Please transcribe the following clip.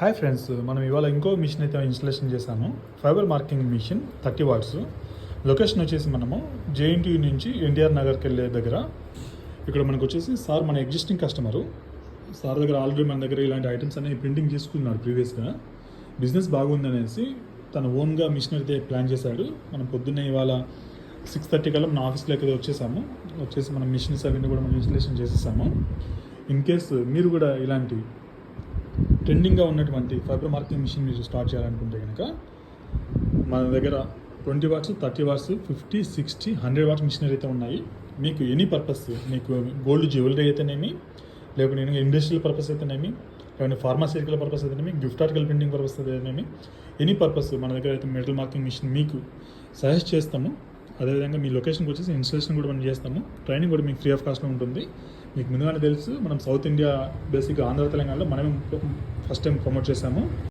Hi friends, మనం ఇవాళ ఇంకో మిషన్ అయితే ఇన్స్టలేషన్ చేశాము. Fibre marking machine 30 watts. Location వచ్చేసి మనము జేఎన్టీయూ నుంచి ఎన్టీఆర్ నగర్కి వెళ్ళే దగ్గర. ఇక్కడ మనకు వచ్చేసి సార్ మన ఎగ్జిస్టింగ్ కస్టమరు. సార్ దగ్గర ఆల్రెడీ మన దగ్గర ఇలాంటి ఐటమ్స్ అనేవి ప్రింటింగ్ చేసుకున్నాడు ప్రీవియస్గా. బిజినెస్ బాగుందనేసి తన ఓన్గా మిషన్ అయితే ప్లాన్ చేశాడు. మనం పొద్దున్నే ఇవాళ 6:30 కల్లా మన ఆఫీస్లోకి అయితే వచ్చేసి మనం మిషన్స్ అవన్నీ కూడా మనం ఇన్స్టలేషన్ చేసేసాము. ఇన్ కేస్ మీరు కూడా ఇలాంటి ట్రెండింగ్గా ఉన్నటువంటి ఫైబర్ మార్కింగ్ మిషన్ మీరు స్టార్ట్ చేయాలనుకుంటే కనుక మన దగ్గర 20 వాట్స్, 30 వాట్స్, 50, 60, 100 వాట్స్ మిషనరీ అయితే ఉన్నాయి. మీకు ఎనీ పర్పస్, మీకు గోల్డ్ జ్యువెలరీ అయితేనేమి, లేకపోతే ఇండస్ట్రియల్ పర్పస్ అయితేనేమి, లేకపోతే ఫార్మాసిటికల్ పర్పస్ అయితేనేమి, గిఫ్ట్ ఆర్టికల్ ప్రింటింగ్ పర్పస్ అయితేనేమి, ఎనీ పర్పస్ మన దగ్గర అయితే మెటల్ మార్కింగ్ మిషన్ మీకు సజెస్ట్ చేస్తాము. అదేవిధంగా మీ లొకేషన్కి వచ్చేసి ఇన్స్టలేషన్ కూడా మనం చేస్తాము. ట్రైనింగ్ కూడా మీకు ఫ్రీ ఆఫ్ కాస్ట్లో ఉంటుంది. మీకు ముందుగానే తెలుసు, మనం సౌత్ ఇండియా బేసిక్గా ఆంధ్ర తెలంగాణలో మనమే ఫస్ట్ టైం ప్రమోట్ చేశాము.